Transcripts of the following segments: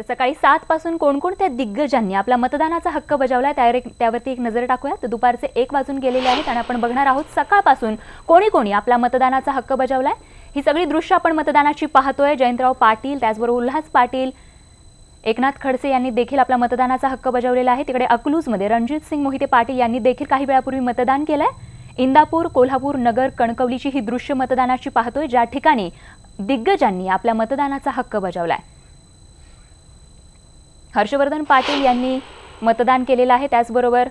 तर सकाळी 7 पासून कोणकोणत्या दिग्गजांनी आपला मतदानाचा हक्क बजावला त्यावरती एक नजर टाकूया। तर दुपारचे 1 वाजून गेलेले आहेत आणि आपण बघणार आहोत सकाळपासून कोणी कोणी आपला मतदानाचा हक्क बजावलाय। ही सगळी दृश्य आपण मतदानाची पाहतोय। जयंतराव पाटील, त्याचबरोबर उल्हास पाटील, एकनाथ खडसे यांनी देखील आपला मतदानाचा हक्क बजावलेला आहे। तिकडे अकलूजमध्ये रणजितसिंह मोहिते पाटील यांनी देखील काही वेळापूर्वी मतदान केलंय। इंदापूर, कोल्हापूर, नगर, कणकवलीची ही दृश्य मतदानाची पाहतोय, ज्या ठिकाणी दिग्गजांनी आपल्या मतदानाचा हक्क बजावलाय। हर्षवर्धन पाटील यांनी मतदान केलेलं आहे। त्याचबरोबर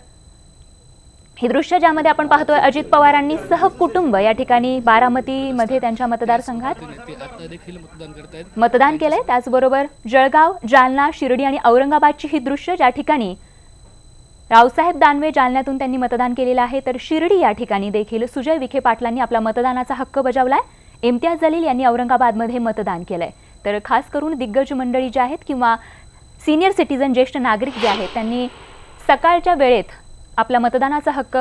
ही दृश्य ज्यामध्ये आपण पाहतोय अजित पवारांनी सहकुटुंब या ठिकाणी बारामतीमध्ये त्यांच्या मतदारसंघात मतदान केलंय। त्याचबरोबर जळगाव, जालना, शिर्डी आणि औरंगाबादची ही दृश्य ज्या ठिकाणी रावसाहेब दानवे जालन्यातून त्यांनी मतदान केलेलं आहे। तर शिर्डी या ठिकाणी देखील सुजय विखे पाटलांनी आपला मतदानाचा हक्क बजावलाय। इम्तियाज जलील यांनी औरंगाबादमध्ये मतदान केलंय। तर खास करून दिग्गज मंडळी जे आहेत किंवा सीनियर सिटीजन, ज्येष्ठ नागरिक जे आहेत, त्यांनी सकाळच्या वेळेत आपला मतदानाचा हक्क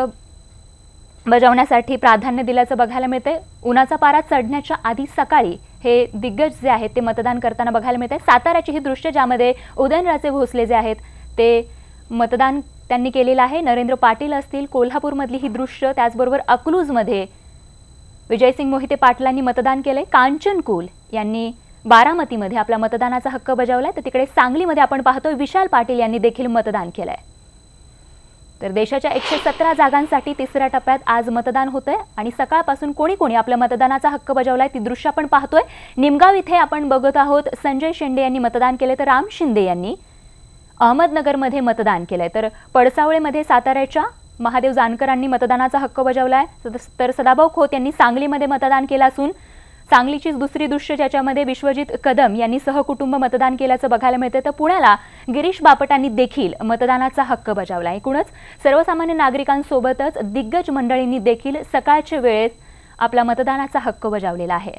बजावण्यासाठी प्राधान्य दिल्याचं बघायला मिळतंय। उन्हाचा पारा चढण्याच्या आधी सकाळी हे दिग्गज जे आहेत ते मतदान करताना बघायला मिळतंय। साताऱ्याची ही दृश्य ज्यामध्ये उदयनराजे भोसले जे आहेत ते मतदान त्यांनी केलेलं आहे। नरेंद्र पाटील असतील, कोल्हापूरमधली ही दृश्य, त्याचबरोबर अकलूजमध्ये विजयसिंह मोहिते पाटलांनी मतदान केलंय। कांचन कुल यांनी बारामतीमध्ये आपला मतदानाचा हक्क बजावलाय। तर तिकडे सांगलीमध्ये आपण पाहतोय विशाल पाटील यांनी देखील मतदान केलंय। तर देशाच्या 117 जागांसाठी तिसऱ्या टप्प्यात आज मतदान होतंय आणि सकाळपासून कोणी कोणी आपल्या मतदानाचा हक्क बजावलाय ती दृश्य आपण पाहतोय। निमगाव इथे आपण बघत आहोत संजय शेंडे यांनी मतदान केले, तर राम शिंदे यांनी अहमदनगरमध्ये मतदान केलंय। तर पडसावळेमध्ये साताऱ्याच्या महादेव जानकरांनी मतदानाचा हक्क बजावलाय। तर सदाभाऊ खोत यांनी सांगलीमध्ये मतदान केलं असून सांगलीची दुसरी दृश्य ज्याच्यामध्ये विश्वजित कदम यांनी सहकुटुंब मतदान केल्याचं बघायला मिळतं। तर पुण्याला गिरीश बापटांनी देखील मतदानाचा हक्क बजावला। एकूणच सर्वसामान्य नागरिकांसोबतच दिग्गज मंडळींनी देखील सकाळच्या वेळेत आपला मतदानाचा हक्क बजावलेला आहे।